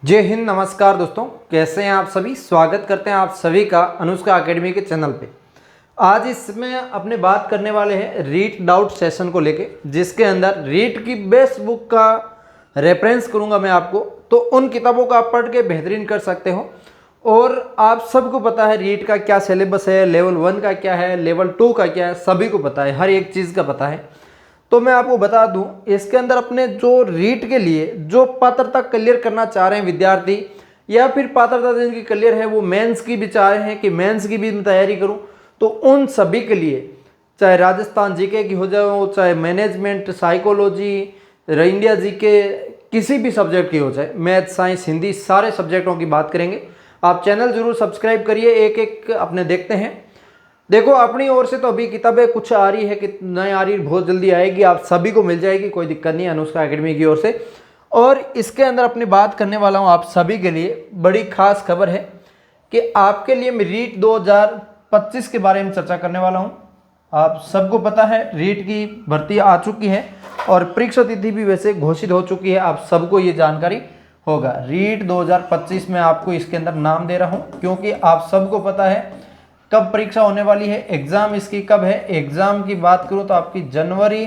जय हिंद, नमस्कार दोस्तों, कैसे हैं आप सभी। स्वागत करते हैं आप सभी का अनुष्का एकेडमी के चैनल पे। आज इसमें अपने बात करने वाले हैं रीट डाउट सेशन को लेके, जिसके अंदर रीट की बेस्ट बुक का रेफरेंस करूंगा मैं आपको। तो उन किताबों को आप पढ़ के बेहतरीन कर सकते हो। और आप सबको पता है रीट का क्या सिलेबस है, लेवल 1 का क्या है, लेवल 2 का क्या है, सभी को पता है, हर एक चीज़ का पता है। तो मैं आपको बता दूं, इसके अंदर अपने जो रीट के लिए जो पात्रता क्लियर करना चाह रहे हैं विद्यार्थी, या फिर पात्रता जिनकी क्लियर है वो मेंस की भी चाह रहे हैं कि मेंस की भी मैं तैयारी करूं, तो उन सभी के लिए, चाहे राजस्थान जीके की हो जाए, चाहे मैनेजमेंट, साइकोलॉजी, इंडिया जीके, किसी भी सब्जेक्ट की हो, चाहे मैथ, साइंस, हिंदी, सारे सब्जेक्टों की बात करेंगे। आप चैनल जरूर सब्सक्राइब करिए, एक एक अपने देखते हैं। देखो, अपनी ओर से तो अभी किताबें कुछ आ रही है कि नहीं आ रही, बहुत जल्दी आएगी, आप सभी को मिल जाएगी, कोई दिक्कत नहीं है अनुष्का एकेडमी की ओर से। और इसके अंदर अपनी बात करने वाला हूँ आप सभी के लिए, बड़ी खास खबर है कि आपके लिए मैं रीट 2025 के बारे में चर्चा करने वाला हूँ। आप सबको पता है रीट की भर्ती आ चुकी है और परीक्षा तिथि भी वैसे घोषित हो चुकी है, आप सबको ये जानकारी होगा। रीट 2025 में आपको इसके अंदर नाम दे रहा हूँ, क्योंकि आप सबको पता है कब परीक्षा होने वाली है, एग्जाम इसकी कब है। एग्जाम की बात करूं तो आपकी जनवरी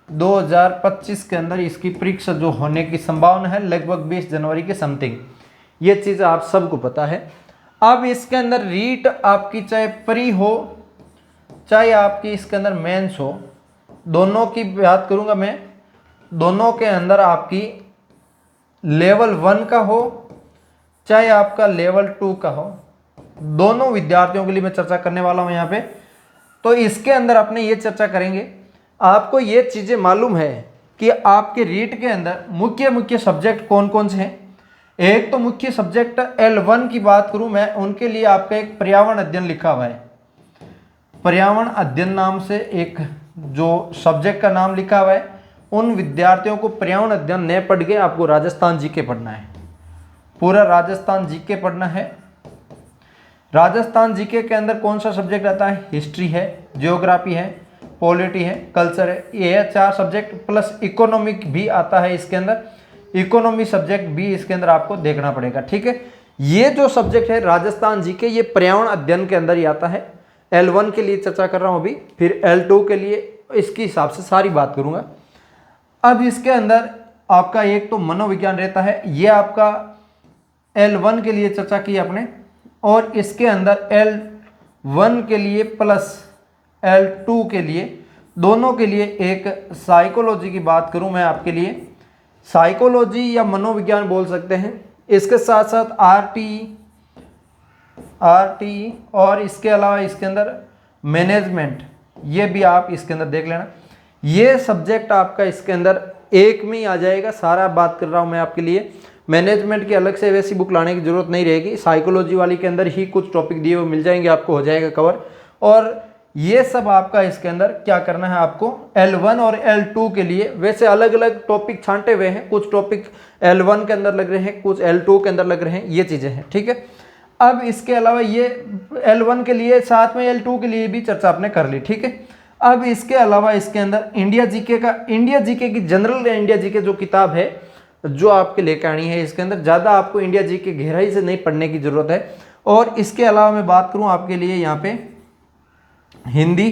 2025 के अंदर इसकी परीक्षा जो होने की संभावना है, लगभग 20 जनवरी के समथिंग। ये चीज़ आप सबको पता है। अब इसके अंदर रीट आपकी चाहे प्री हो, चाहे आपकी इसके अंदर मेंस हो, दोनों की बात करूंगा मैं। दोनों के अंदर आपकी लेवल 1 का हो, चाहे आपका लेवल 2 का हो, दोनों विद्यार्थियों के लिए मैं चर्चा करने वाला हूं यहाँ पे। तो इसके अंदर अपने ये चर्चा करेंगे, आपको ये चीज़ें मालूम है कि आपके रीट के अंदर मुख्य मुख्य सब्जेक्ट कौन कौन से हैं। एक तो मुख्य सब्जेक्ट L1 की बात करूं मैं, उनके लिए आपका एक पर्यावरण अध्ययन लिखा हुआ है। पर्यावरण अध्ययन नाम से एक जो सब्जेक्ट का नाम लिखा हुआ है, उन विद्यार्थियों को पर्यावरण अध्ययन न पढ़ के आपको राजस्थान जीके पढ़ना है, पूरा राजस्थान जीके पढ़ना है। राजस्थान जीके के अंदर कौन सा सब्जेक्ट आता है? हिस्ट्री है, ज्योग्राफी है, पॉलिटी है, कल्चर है। ये 4 सब्जेक्ट प्लस इकोनॉमिक भी आता है इसके अंदर, इकोनॉमी सब्जेक्ट भी इसके अंदर आपको देखना पड़ेगा, ठीक है। ये जो सब्जेक्ट है राजस्थान जीके, ये पर्यावरण अध्ययन के अंदर ही आता है। L1 के लिए चर्चा कर रहा हूँ अभी, फिर L2 के लिए इसके हिसाब से सारी बात करूँगा। अब इसके अंदर आपका एक तो मनोविज्ञान रहता है, ये आपका L1 के लिए चर्चा की आपने। और इसके अंदर L1 के लिए प्लस L2 के लिए, दोनों के लिए एक साइकोलॉजी की बात करूं मैं आपके लिए, साइकोलॉजी या मनोविज्ञान बोल सकते हैं। इसके साथ साथ आरटी और इसके अलावा इसके अंदर मैनेजमेंट, ये भी आप इसके अंदर देख लेना। ये सब्जेक्ट आपका इसके अंदर एक में ही आ जाएगा, सारा बात कर रहा हूं मैं आपके लिए। मैनेजमेंट की अलग से वैसी बुक लाने की जरूरत नहीं रहेगी, साइकोलॉजी वाली के अंदर ही कुछ टॉपिक दिए हुए मिल जाएंगे, आपको हो जाएगा कवर। और ये सब आपका इसके अंदर क्या करना है, आपको L1 और L2 के लिए वैसे अलग अलग टॉपिक छांटे हुए हैं, कुछ टॉपिक L1 के अंदर लग रहे हैं, कुछ L2 के अंदर लग रहे हैं, ये चीज़ें हैं, ठीक है। अब इसके अलावा ये L1 के लिए साथ में L2 के लिए भी चर्चा आपने कर ली, ठीक है। अब इसके अलावा इसके अंदर इंडिया जीके की जनरल इंडिया जीके जो किताब है जो आपके लेकर आनी है, इसके अंदर ज़्यादा आपको इंडिया जीके गहराई से नहीं पढ़ने की ज़रूरत है। और इसके अलावा मैं बात करूं आपके लिए यहाँ पे हिंदी,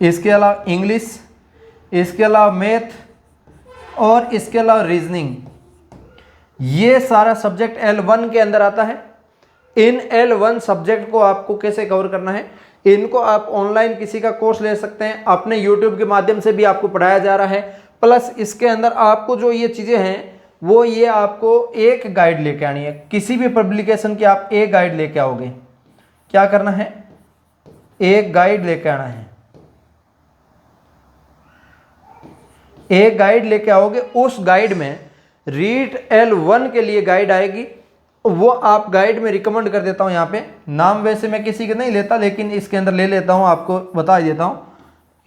इसके अलावा इंग्लिश, इसके अलावा मैथ और इसके अलावा रीजनिंग, ये सारा सब्जेक्ट L1 के अंदर आता है। इन L1 सब्जेक्ट को आपको कैसे कवर करना है, इनको आप ऑनलाइन किसी का कोर्स ले सकते हैं, अपने YouTube के माध्यम से भी आपको पढ़ाया जा रहा है। प्लस इसके अंदर आपको जो ये चीज़ें हैं वो ये आपको एक गाइड लेके आनी है, किसी भी पब्लिकेशन की आप एक गाइड लेके आओगे। क्या करना है? एक गाइड लेके आना है, एक गाइड लेके आओगे। उस गाइड में रीट L1 के लिए गाइड आएगी, वो आप गाइड में रिकमेंड कर देता हूं। यहाँ पे नाम वैसे मैं किसी के नहीं लेता, लेकिन इसके अंदर ले लेता हूं, आपको बता देता हूं।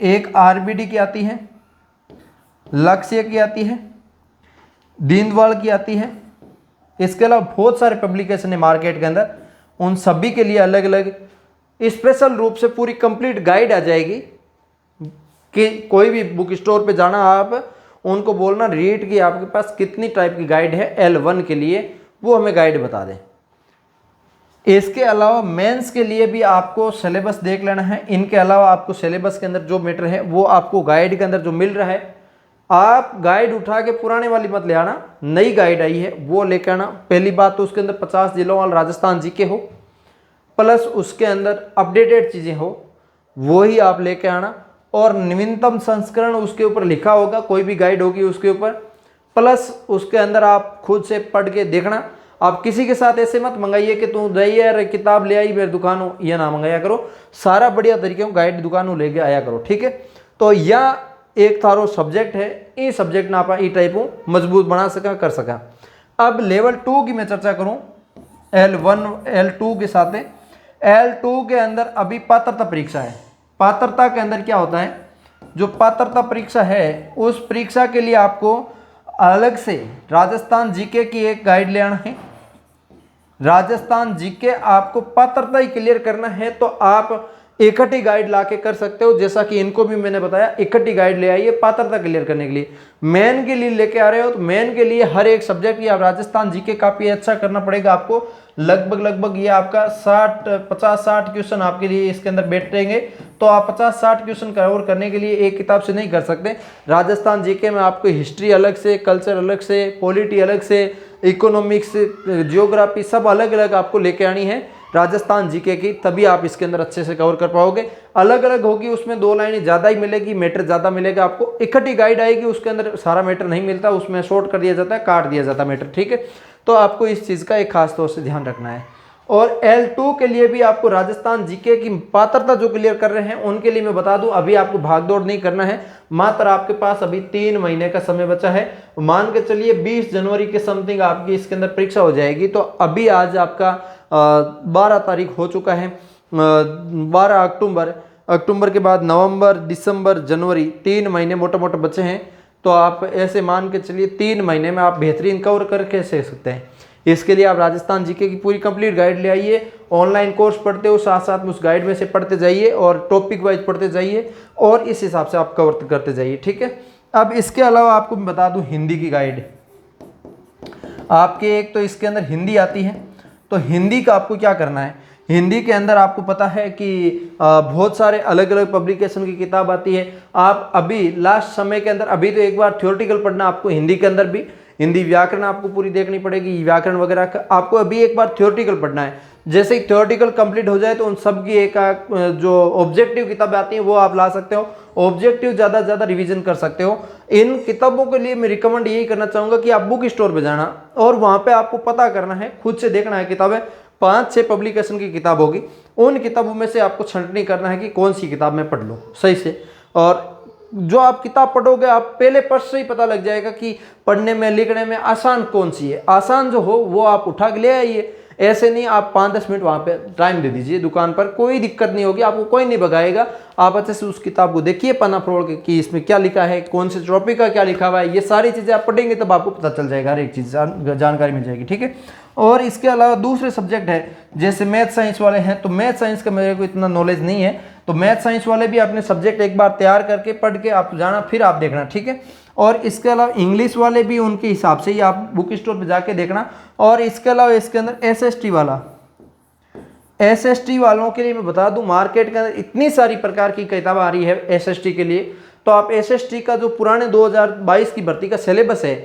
एक RBD की आती है, लक्ष्य की आती है, दीनदयाल की आती है, इसके अलावा बहुत सारे पब्लिकेशन है मार्केट के अंदर, उन सभी के लिए अलग अलग स्पेशल रूप से पूरी कंप्लीट गाइड आ जाएगी कि कोई भी बुक स्टोर पे जाना आप उनको बोलना रीट की आपके पास कितनी टाइप की गाइड है L1 के लिए, वो हमें गाइड बता दें। इसके अलावा मेंस के लिए भी आपको सिलेबस देख लेना है। इनके अलावा आपको सिलेबस के अंदर जो मैटर है वो आपको गाइड के अंदर जो मिल रहा है, आप गाइड उठा के पुराने वाली मत ले आना, नई गाइड आई है वो लेकर आना। पहली बात तो उसके अंदर 50 जिलों वाला राजस्थान जीके हो, प्लस उसके अंदर अपडेटेड चीज़ें हो, वो ही आप लेके आना। और नवीनतम संस्करण उसके ऊपर लिखा होगा, कोई भी गाइड होगी उसके ऊपर, प्लस उसके अंदर आप खुद से पढ़ के देखना। आप किसी के साथ ऐसे मत मंगाइए कि तू जाइए यार किताब ले आई मेरे दुकानों, ये ना मंगाया करो। सारा बढ़िया तरीके से गाइड दुकानों लेके आया करो, ठीक है। तो यह एक थारो सब्जेक्ट है, ये सब्जेक्ट ना आप ई टाइप मजबूत बना सका कर सका। अब लेवल 2 की मैं चर्चा करूं L1 L2 के साथ। L2 के अंदर अभी पात्रता परीक्षा है। पात्रता के अंदर क्या होता है, जो पात्रता परीक्षा है उस परीक्षा के लिए आपको अलग से राजस्थान जीके की एक गाइड ले आना है। राजस्थान जीके आपको पात्रता ही क्लियर करना है तो आप इकट्ठी गाइड लाके कर सकते हो, जैसा कि इनको भी मैंने बताया इकट्ठी गाइड ले आइए पात्रता क्लियर करने के लिए। मेन के लिए लेके आ रहे हो तो मेन के लिए हर एक सब्जेक्ट या राजस्थान जीके काफी अच्छा करना पड़ेगा आपको। लगभग ये आपका 50-60 क्वेश्चन आपके लिए इसके अंदर बैठेंगे, तो आप 50-60 क्वेश्चन कवर करने के लिए एक किताब से नहीं कर सकते। राजस्थान जीके में आपको हिस्ट्री अलग से, कल्चर अलग से, पॉलिटी अलग से, इकोनॉमिक्स, जियोग्राफी सब अलग अलग आपको लेके आनी है राजस्थान जीके की, तभी आप इसके अंदर अच्छे से कवर कर पाओगे। अलग अलग होगी उसमें 2 लाइनें ज़्यादा ही मिलेगी, मैटर ज़्यादा मिलेगा आपको। इकट्ठी गाइड आएगी उसके अंदर सारा मैटर नहीं मिलता, उसमें शॉर्ट कर दिया जाता है, काट दिया जाता है मैटर, ठीक है। तो आपको इस चीज़ का एक खास तौर से ध्यान रखना है। और L2 के लिए भी आपको राजस्थान जीके की पात्रता जो क्लियर कर रहे हैं उनके लिए मैं बता दूं अभी आपको भागदौड़ नहीं करना है, मात्र आपके पास अभी 3 महीने का समय बचा है। मान के चलिए 20 जनवरी के समथिंग आपकी इसके अंदर परीक्षा हो जाएगी। तो अभी आज आपका 12 तारीख हो चुका है, 12 अक्टूबर के बाद नवंबर, दिसंबर, जनवरी, 3 महीने मोटा मोटा बचे हैं। तो आप ऐसे मान के चलिए 3 महीने में आप बेहतरीन कवर करके से सकते हैं। इसके लिए आप राजस्थान जीके की पूरी कंप्लीट गाइड ले आइए। ऑनलाइन कोर्स पढ़ते हो, साथ साथ में उस गाइड में से पढ़ते जाइए और टॉपिक वाइज पढ़ते जाइए और इस हिसाब से आप कवर करते जाइए, ठीक है। अब इसके अलावा आपको मैं बता दूं हिंदी की गाइड आपके, एक तो इसके अंदर हिंदी आती है, तो हिंदी का आपको क्या करना है। हिंदी के अंदर आपको पता है कि बहुत सारे अलग अलग पब्लिकेशन की किताब आती है। आप अभी लास्ट समय के अंदर अभी तो एक बार थ्योरेटिकल पढ़ना आपको हिंदी के अंदर भी, हिंदी व्याकरण आपको पूरी देखनी पड़ेगी, व्याकरण वगैरह का आपको अभी एक बार थ्योरेटिकल पढ़ना है। जैसे ही थ्योरेटिकल कंप्लीट हो जाए तो उन सब की एक जो ऑब्जेक्टिव किताबें आती हैं वो आप ला सकते हो, ऑब्जेक्टिव ज़्यादा से ज़्यादा रिवीजन कर सकते हो। इन किताबों के लिए मैं रिकमेंड यही करना चाहूँगा कि आप बुक स्टोर पर जाना और वहाँ पर आपको पता करना है, खुद से देखना है किताबें। 5-6 पब्लिकेशन की किताब होगी, उन किताबों में से आपको छंटनी करना है कि कौन सी किताब मैं पढ़ लूँ सही से। और जो आप किताब पढ़ोगे आप पहले पढ़ से ही पता लग जाएगा कि पढ़ने में लिखने में आसान कौन सी है। आसान जो हो वो आप उठा के ले आइए, ऐसे नहीं आप 5-10 मिनट वहाँ पे टाइम दे दीजिए दुकान पर, कोई दिक्कत नहीं होगी, आपको कोई नहीं भगाएगा। आप अच्छे से उस किताब को देखिए पन्ना फरोड़ के कि इसमें क्या लिखा है, कौन से टॉपिक का क्या लिखा हुआ है, ये सारी चीज़ें आप पढ़ेंगे तब आपको पता चल जाएगा, हर एक चीज़ जानकारी मिल जाएगी, ठीक है। और इसके अलावा दूसरे सब्जेक्ट है जैसे मैथ साइंस वाले हैं, तो मैथ साइंस का मेरे को इतना नॉलेज नहीं है, तो मैथ साइंस वाले भी अपने सब्जेक्ट एक बार तैयार करके पढ़ के आप जाना, फिर आप देखना, ठीक है। और इसके अलावा इंग्लिश वाले भी उनके हिसाब से ही आप बुक स्टोर पे जाके देखना। और इसके अलावा इसके अंदर एसएसटी वाला, एसएसटी वालों के लिए मैं बता दूं मार्केट के अंदर इतनी सारी प्रकार की किताब आ रही है एसएसटी के लिए, तो आप एसएसटी का जो पुराने 2022 की भर्ती का सिलेबस है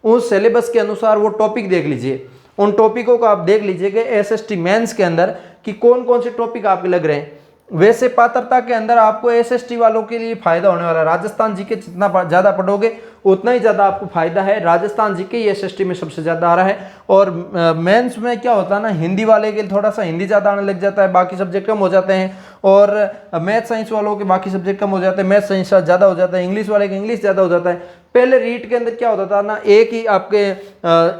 उस सिलेबस के अनुसार वो टॉपिक देख लीजिए, उन टॉपिकों को आप देख लीजिएगा एसएसटी मेंस के अंदर कि कौन कौन से टॉपिक आपके लग रहे हैं। वैसे पात्रता के अंदर आपको एसएसटी वालों के लिए फायदा होने वाला है, राजस्थान जीके जितना ज़्यादा पढ़ोगे उतना ही ज़्यादा आपको फायदा है। राजस्थान जीके ही एसएसटी में सबसे ज़्यादा आ रहा है। और मेंस में क्या होता है ना, हिंदी वाले के लिए थोड़ा सा हिंदी ज़्यादा आने लग जाता है, बाकी सब्जेक्ट कम हो जाते हैं। और मैथ साइंस वालों के बाकी सब्जेक्ट कम हो जाते हैं, मैथ साइंस ज़्यादा हो जाता है, इंग्लिश वाले के इंग्लिश ज़्यादा हो जाता है। पहले रीट के अंदर क्या होता था ना, एक ही आपके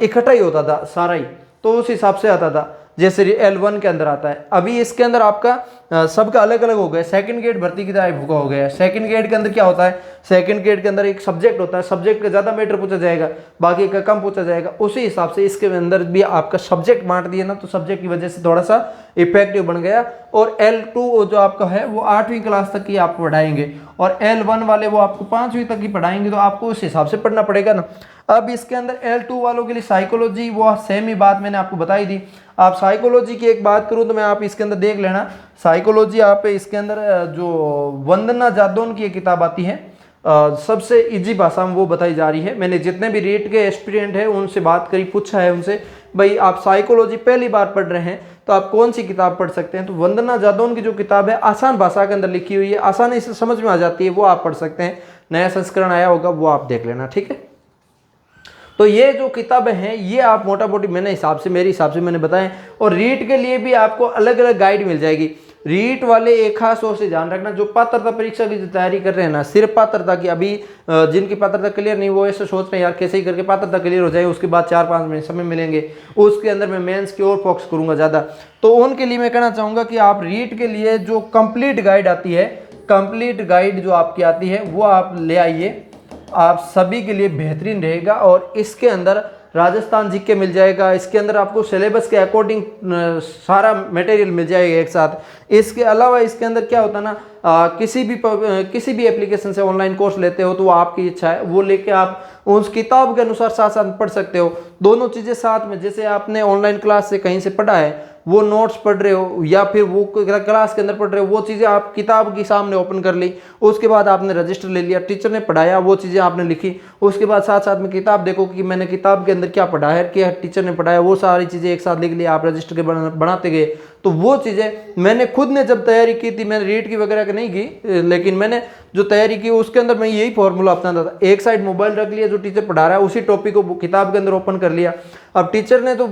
इकट्ठा ही होता था सारा ही, तो उस हिसाब से आता था जैसे L1 के अंदर आता है। अभी इसके अंदर आपका सबका अलग अलग हो गया। सेकंड गेट भर्ती की टाइप का हो गया। सेकंड गेट के अंदर क्या होता है, सेकंड गेट के अंदर एक सब्जेक्ट होता है, सब्जेक्ट का ज़्यादा मैटर पूछा जाएगा, बाकी का कम पूछा जाएगा। उसी हिसाब से इसके अंदर भी आपका सब्जेक्ट बांट दिया ना, तो सब्जेक्ट की वजह से थोड़ा सा इफेक्टिव बन गया। और L2 जो आपका है वो 8वीं क्लास तक की आपको पढ़ाएंगे, और L1 वाले वो आपको 5वीं तक की पढ़ाएंगे, तो आपको उस हिसाब से पढ़ना पड़ेगा ना। अब इसके अंदर L2 वालों के लिए साइकोलॉजी, वो सेम ही बात मैंने आपको बताई थी। आप साइकोलॉजी की एक बात करूं तो मैं आप इसके अंदर देख लेना, साइकोलॉजी आप इसके अंदर जो वंदना जादौन की एक किताब आती है, सबसे इजी भाषा में वो बताई जा रही है। मैंने जितने भी रीट के एस्पिरेंट हैं उनसे बात करी, पूछा है उनसे, भाई आप साइकोलॉजी पहली बार पढ़ रहे हैं तो आप कौन सी किताब पढ़ सकते हैं, तो वंदना जादौन की जो किताब है आसान भाषा के अंदर लिखी हुई है, आसानी से समझ में आ जाती है, वो आप पढ़ सकते हैं। नया संस्करण आया होगा वो आप देख लेना, ठीक है। तो ये जो किताबें हैं ये आप मोटा मोटी मेरे हिसाब से मैंने बताएं। और रीट के लिए भी आपको अलग अलग गाइड मिल जाएगी। रीट वाले एक खास और से ध्यान रखना, जो पात्रता परीक्षा की जो तैयारी कर रहे हैं ना, सिर्फ पात्रता की, अभी जिनकी पात्रता क्लियर नहीं वो ऐसे सोच रहे हैं यार कैसे ही करके पात्रता क्लियर हो जाए, उसके बाद 4-5 महीने समय मिलेंगे, उसके अंदर मैं मेंस की ओर फोकस करूंगा ज़्यादा, तो उनके लिए मैं कहना चाहूँगा कि आप रीट के लिए जो कंप्लीट गाइड आती है, कंप्लीट गाइड जो आपकी आती है वो आप ले आइए, आप सभी के लिए बेहतरीन रहेगा। और इसके अंदर राजस्थान जीके मिल जाएगा, इसके अंदर आपको सिलेबस के अकॉर्डिंग सारा मटेरियल मिल जाएगा एक साथ। इसके अलावा इसके अंदर क्या होता है ना, किसी भी एप्लीकेशन से ऑनलाइन कोर्स लेते हो तो वो आपकी इच्छा है, वो लेके आप उस किताब के अनुसार साथ साथ पढ़ सकते हो, दोनों चीज़ें साथ में। जैसे आपने ऑनलाइन क्लास से कहीं से पढ़ा है, वो नोट्स पढ़ रहे हो या फिर वो क्लास के अंदर पढ़ रहे हो, वो चीज़ें आप किताब के सामने ओपन कर ली, उसके बाद आपने रजिस्टर ले लिया, टीचर ने पढ़ाया वो चीज़ें आपने लिखी, उसके बाद साथ साथ में किताब देखो कि मैंने किताब के अंदर क्या पढ़ा है, क्या टीचर ने पढ़ाया, वो सारी चीज़ें एक साथ लिख लिया, आप रजिस्टर के बनाते गए। तो वो चीज़ें मैंने खुद ने जब तैयारी की थी, मैंने रीट की वगैरह की नहीं की, लेकिन मैंने जो तैयारी की उसके अंदर मैं यही फॉर्मूला अपनाता था। एक साइड मोबाइल रख लिया, जो टीचर पढ़ा रहा है उसी टॉपिक को किताब के अंदर ओपन कर लिया। अब टीचर ने तो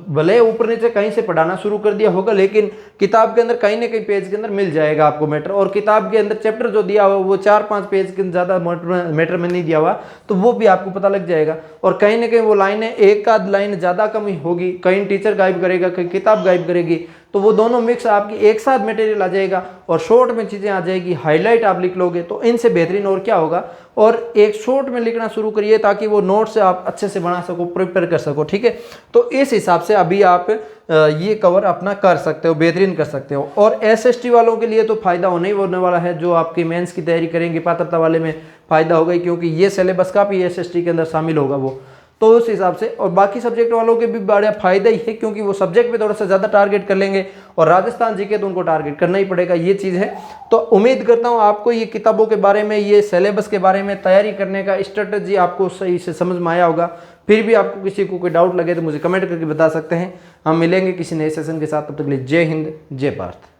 भले ऊपर नीचे कहीं से पढ़ाना शुरू कर दिया होगा, लेकिन किताब के अंदर कहीं ना कहीं पेज के अंदर मिल जाएगा आपको मैटर। और किताब के अंदर चैप्टर जो दिया हुआ वो 4-5 पेज के ज़्यादा मैटर में नहीं दिया हुआ, तो वो भी आपको पता लग जाएगा। और कहीं ना कहीं वो लाइनें एक आध लाइन ज़्यादा कम ही होगी, कहीं टीचर गाइड करेगा, कहीं किताब गाइड करेगी, तो वो दोनों मिक्स आपकी एक साथ मटेरियल आ जाएगा और शॉर्ट में चीज़ें आ जाएगी, हाईलाइट आप लिख लोगे तो इनसे बेहतरीन और क्या होगा। और एक शॉर्ट में लिखना शुरू करिए ताकि वो नोट से आप अच्छे से बना सको, प्रिपेयर कर सको, ठीक है। तो इस हिसाब से अभी आप ये कवर अपना कर सकते हो, बेहतरीन कर सकते हो। और SST वालों के लिए तो फायदा होने ही होने वाला है, जो आपकी मेंस की तैयारी करेंगे पात्रता वाले में फायदा होगा, क्योंकि ये सिलेबस का भी SST के अंदर शामिल होगा वो, तो उस हिसाब से। और बाकी सब्जेक्ट वालों के भी बड़ा फायदा ही है, क्योंकि वो सब्जेक्ट पे थोड़ा सा ज़्यादा टारगेट कर लेंगे, और राजस्थान जीके तो उनको टारगेट करना ही पड़ेगा, ये चीज़ है। तो उम्मीद करता हूँ आपको ये किताबों के बारे में, ये सिलेबस के बारे में, तैयारी करने का स्ट्रेटजी आपको सही से समझ में आया होगा। फिर भी आपको किसी को कोई डाउट लगे तो मुझे कमेंट करके बता सकते हैं। हम मिलेंगे किसी नए सेशन के साथ, तब तक के लिए जय हिंद, जय भारत।